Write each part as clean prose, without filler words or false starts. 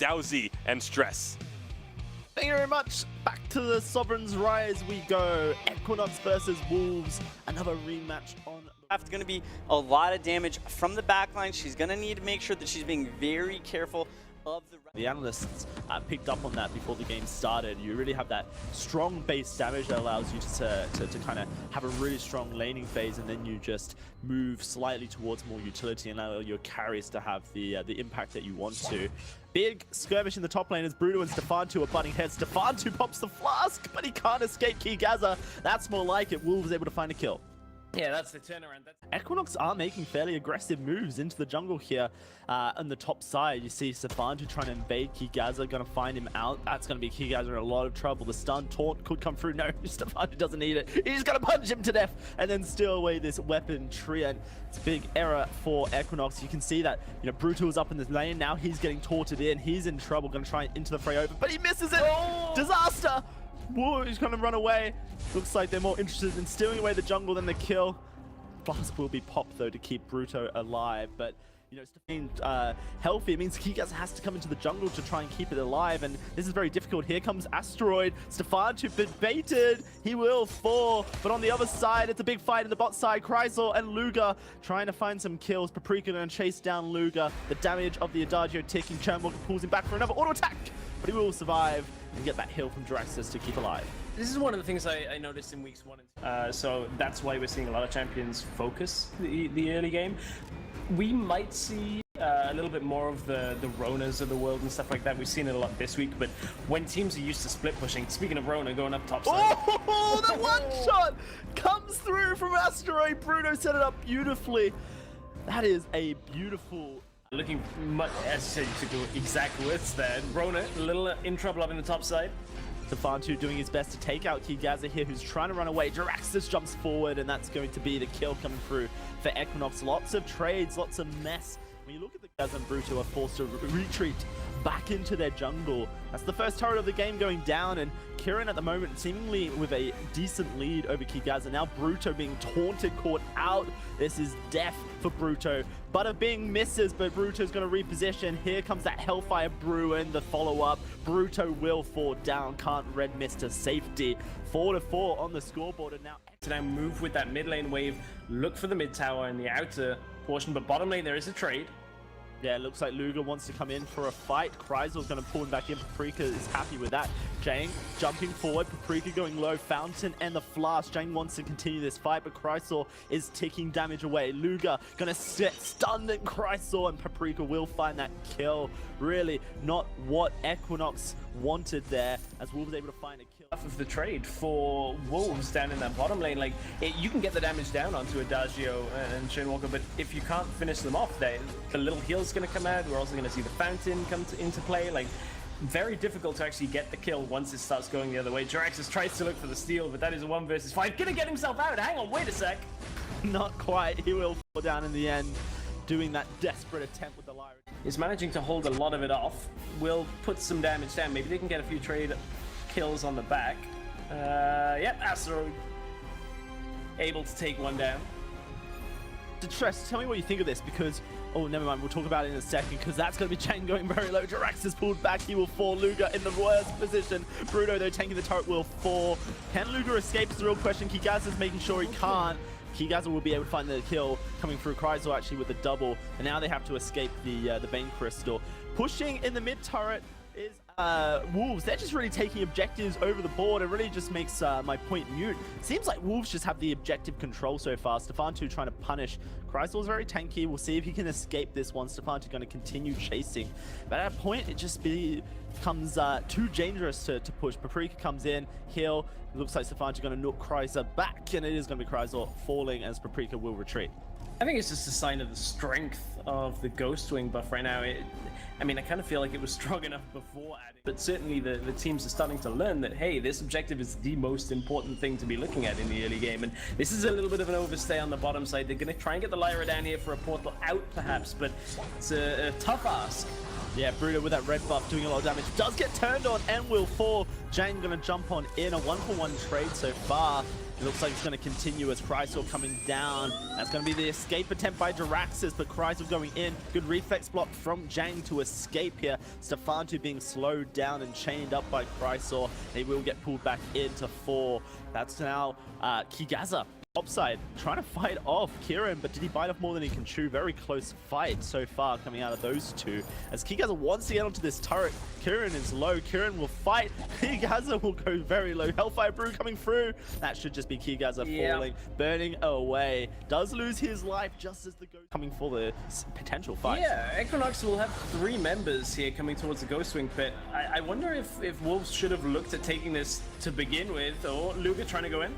Dowsy and Stress. Thank you very much. Back to the Sovereign's Rise we go. Equinox versus Wolves. Another rematch on. It's going to be a lot of damage from the backline. She's going to need to make sure that she's being very careful of the analysts picked up on that before the game started. You really have that strong base damage that allows you to kind of have a really strong laning phase, and then you just move slightly towards more utility and allow your carries to have the impact that you want to. Big skirmish in the top lane as Bruno and Stefan2 are butting heads. Stefan2 pops the flask, but he can't escape Kigaza. That's more like it. Wolves able to find a kill. Yeah, that's the turnaround. Equinox are making fairly aggressive moves into the jungle here on the top side. You see Stefan2 trying to invade Kigaza, going to find him out. That's going to be Kigaza in a lot of trouble. The stun taunt could come through. No, Stefan2 doesn't need it. He's going to punch him to death and then steal away this weapon tree. And it's a big error for Equinox. You can see that, you know, Brutal is up in this lane. Now he's getting taunted in. He's in trouble, going to try into the fray over, but he misses it. Oh! Disaster! Whoa, he's going to run away. Looks like they're more interested in stealing away the jungle than the kill. Flask will be popped though to keep Bruto alive, but you know, staying healthy, it means Kigaza has to come into the jungle to try and keep it alive, and this is very difficult. Here comes Asteroid. Stefan2 been baited. He will fall, but on the other side, it's a big fight in the bot side. Chrysal and Luga trying to find some kills. Paprika going to chase down Luga. The damage of the Adagio ticking. Chernwalker pulls him back for another auto attack, but he will survive and get that heal from Draxus to keep alive. This is one of the things I noticed in weeks 1 and 2. So that's why we're seeing a lot of champions focus the early game. We might see a little bit more of the Ronas of the world and stuff like that. We've seen it a lot this week, but when teams are used to split pushing, speaking of Rona going up top side. Oh, the one shot comes through from Asteroid. Bruno set it up beautifully. That is a beautiful... Looking much, as you said, you took the exact words there. Rona, a little in trouble up in the top side. Stefan2 doing his best to take out Kigaza here, who's trying to run away. Draxus jumps forward, and that's going to be the kill coming through for Equinox. Lots of trades, lots of mess. When you look at the Kigaza and Bruto are forced to retreat back into their jungle. That's the first turret of the game going down, and Kirin at the moment seemingly with a decent lead over Kigaza. Now Bruto being taunted, caught out. This is death for Bruto. Butterbean misses, but Bruto's going to reposition. Here comes that Hellfire Bruin, the follow-up. Bruto will fall down. Can't red miss to safety. 4-4 on the scoreboard, and now... To now move with that mid lane wave, look for the mid tower in the outer portion, but bottom lane there is a trade. Yeah, it looks like Luga wants to come in for a fight. Chrysal's going to pull him back in. Paprika is happy with that. Jang jumping forward. Paprika going low. Fountain and the Flash. Jang wants to continue this fight, but Chrysal is ticking damage away. Luga going to set stunned at Chrysal, and Paprika will find that kill. Really not what Equinox wanted there, as Wolves able to find a kill. Of the trade for Wolves down in that bottom lane, like you can get the damage down onto Adagio and Chernwalker, but if you can't finish them off, the little heal's going to come out. We're also going to see the Fountain come into play. Like, very difficult to actually get the kill once it starts going the other way. Draxus tries to look for the steal, but that is a 1 versus 5. Gonna get himself out. Hang on, wait a sec. Not quite. He will fall down in the end, doing that desperate attempt with the Lyra. Is managing to hold a lot of it off. Will put some damage down. Maybe they can get a few trade kills on the back. Yep, Asteroid able to take one down. Stress, tell me what you think of this, because oh, never mind, we'll talk about it in a second, because that's going to be Chang going very low. Draxus pulled back, he will fall. Luga in the worst position. Bruno, though, tanking the turret, will fall. Can Luga escape is the real question. Kigaza's making sure he can't. Kigaza will be able to find the kill coming through. Chrysal actually with the double, and now they have to escape the Bane Crystal. Pushing in the mid turret is Wolves. They're just really taking objectives over the board. It really just makes my point mute. Seems like Wolves just have the objective control so far. Stefan2 trying to punish. Chrysal is very tanky. We'll see if he can escape this one. Stefan2 going to continue chasing. But at a point, it just becomes too dangerous to push. Paprika comes in, heal. It looks like Stefan2 going to knock Chrysal back, and it is going to be Chrysal falling as Paprika will retreat. I think it's just a sign of the strength of the Ghost Wing buff right now. I mean, I kind of feel like it was strong enough before adding, but certainly the teams are starting to learn that, hey, this objective is the most important thing to be looking at in the early game, and this is a little bit of an overstay on the bottom side. They're going to try and get the Lyra down here for a portal out, perhaps, but it's a tough ask. Yeah, Bruno with that red buff doing a lot of damage. Does get turned on and will fall. Jang going to jump on in. A 1-for-1 trade so far. It looks like it's going to continue as Chrysler coming down. That's going to be the escape attempt by Jiraxis, but Chrysler going in. Good reflex block from Jang to escape here. Stefantu being slowed down and chained up by Chrysler. They will get pulled back into 4. That's now Kigaza. Topside, trying to fight off Kieran, but did he bite off more than he can chew? Very close fight so far coming out of those two. As Kigaza wants to get onto this turret, Kieran is low. Kieran will fight. Kigaza will go very low. Hellfire Brew coming through. That should just be Kigaza falling, burning away. Does lose his life just as the ghost coming for the potential fight. Yeah, Equinox will have 3 members here coming towards the Ghostwing pit. I wonder if Wolves should have looked at taking this to begin with, or Luga trying to go in?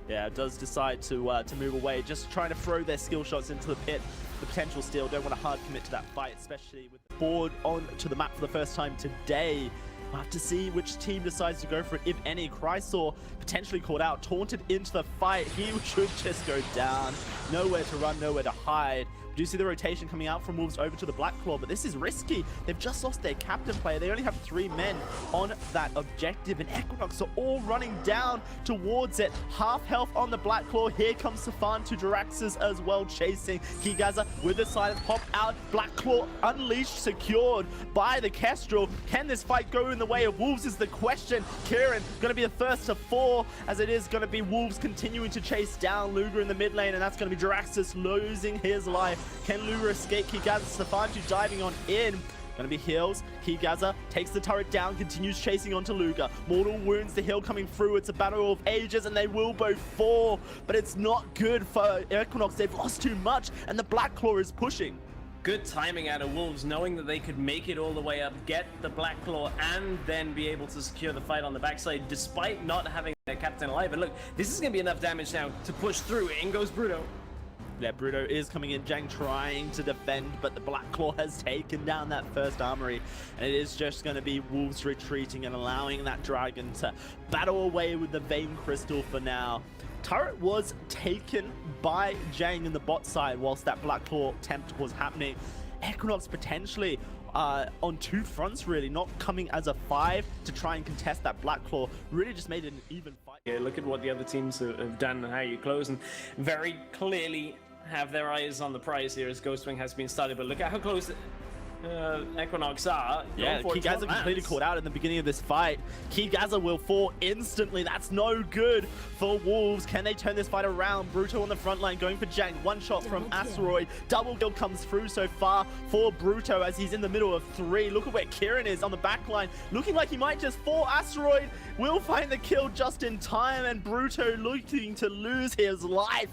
Yeah, does decide to move away, just trying to throw their skill shots into the pit. The potential steal, don't want to hard commit to that fight, especially with the board onto the map for the first time today. We'll have to see which team decides to go for it, if any. Chrysler potentially caught out, taunted into the fight. He should just go down. Nowhere to run, nowhere to hide. We do see the rotation coming out from Wolves over to the Black Claw, but this is risky. They've just lost their captain player. They only have 3 men on that objective, and Equinox are all running down towards it. Half health on the Black Claw. Here comes Safan to Jiraxis as well, chasing Kigaza with a silence pop out. Black Claw unleashed, secured by the Kestrel. Can this fight go in the way of Wolves is the question. Kieran going to be the first to 4, as it is going to be Wolves continuing to chase down Luger in the mid lane, and that's going to be Jiraxis losing his life. Can Luger escape Kigaza? Stefantu diving on in. Gonna be heals. Kigaza takes the turret down, continues chasing onto Luger. Mortal wounds, the heal coming through. It's a battle of ages, and they will both fall. But it's not good for Equinox. They've lost too much, and the Black Claw is pushing. Good timing out of Wolves, knowing that they could make it all the way up, get the Black Claw, and then be able to secure the fight on the backside, despite not having their captain alive. And look, this is going to be enough damage now to push through. In goes Bruto. Yeah, Bruto is coming in. Jang trying to defend, but the Black Claw has taken down that first armory. And it is just going to be Wolves retreating and allowing that dragon to battle away with the Vein Crystal for now. Turret was taken by Jang in the bot side whilst that Black Claw attempt was happening. Equinox potentially on 2 fronts, really, not coming as a 5 to try and contest that Black Claw. Really just made it an even fight. Yeah, look at what the other teams have done and how you close, and very clearly have their eyes on the prize here as Ghostwing has been started. But look at how close Equinox are. Yeah, Kigaza completely caught out in the beginning of this fight. Kigaza will fall instantly. That's no good for Wolves. Can they turn this fight around? Bruto on the front line going for Jang. One shot from Asteroid. Double kill comes through so far for Bruto as he's in the middle of 3. Look at where Kieran is on the back line. Looking like he might just fall. Asteroid will find the kill just in time, and Bruto looking to lose his life.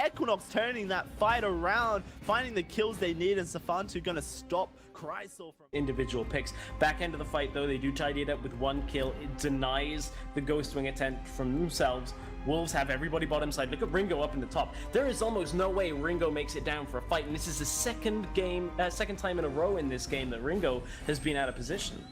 Equinox turning that fight around, finding the kills they need, and Stefantu gonna stop Chrysler from individual picks. Back end of the fight though, they do tidy it up with 1 kill. It denies the Ghostwing attempt from themselves. Wolves have everybody bottom side. Look at Ringo up in the top. There is almost no way Ringo makes it down for a fight, and this is the second time in a row in this game that Ringo has been out of position.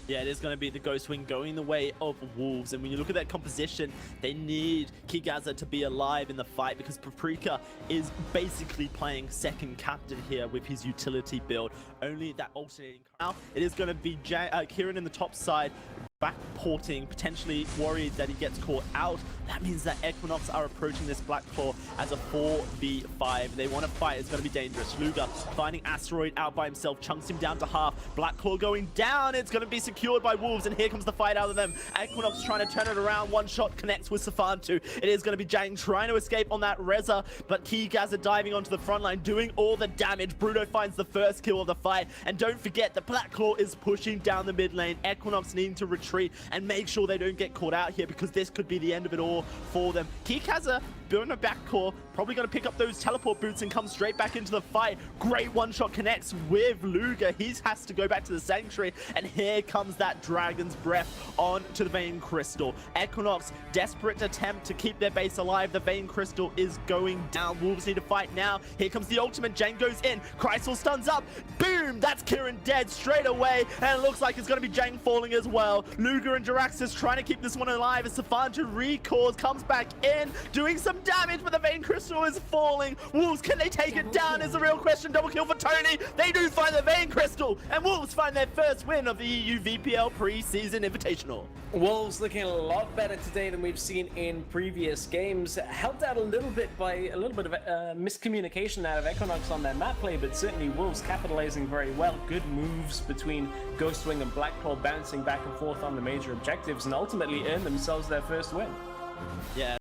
Yeah, it is going to be the Ghostwing going the way of Wolves. And when you look at that composition, they need Kigaza to be alive in the fight because Paprika is basically playing second captain here with his utility build. Only that alternating. Now, it is going to be Kieran in the top side, backporting, potentially worried that he gets caught out. That means that Equinox are approaching this Black Claw as a 4v5. They want to fight. It's going to be dangerous. Luger finding Asteroid out by himself, chunks him down to half. Black Claw going down. It's going to be secured by Wolves, and here comes the fight out of them. Equinox trying to turn it around. One shot connects with Stefantu. It is going to be Jang trying to escape on that Reza, but Kigaza diving onto the front line, doing all the damage. Bruto finds the first kill of the fight, and don't forget the Black Claw is pushing down the mid lane. Equinox needing to retreat and make sure they don't get caught out here because this could be the end of it all for them. Kigaza building a backcore, probably going to pick up those teleport boots and come straight back into the fight. Great one-shot connects with Luger. He has to go back to the Sanctuary, and here comes that Dragon's Breath on to the Vein Crystal. Equinox, desperate attempt to keep their base alive. The Vein Crystal is going down. Wolves need to fight now. Here comes the ultimate. Jang goes in. Chrysler stuns up. Boom! That's Kieran dead straight away, and it looks like it's going to be Jang falling as well. Luger and Jiraxis trying to keep this one alive as Stefantu recalls, comes back in, doing some damage, but the Vein Crystal is falling. Wolves, can they take it down is the real question. Double kill for Tony. They do find the Vein Crystal, and Wolves find their first win of the EU VPL Preseason Invitational. Wolves looking a lot better today than we've seen in previous games. Helped out a little bit by a little bit of miscommunication out of Equinox on their map play, but certainly Wolves capitalizing very well. Good moves between Ghostwing and Blackpool, bouncing back and forth on the major objectives, and ultimately earned themselves their first win. Yeah.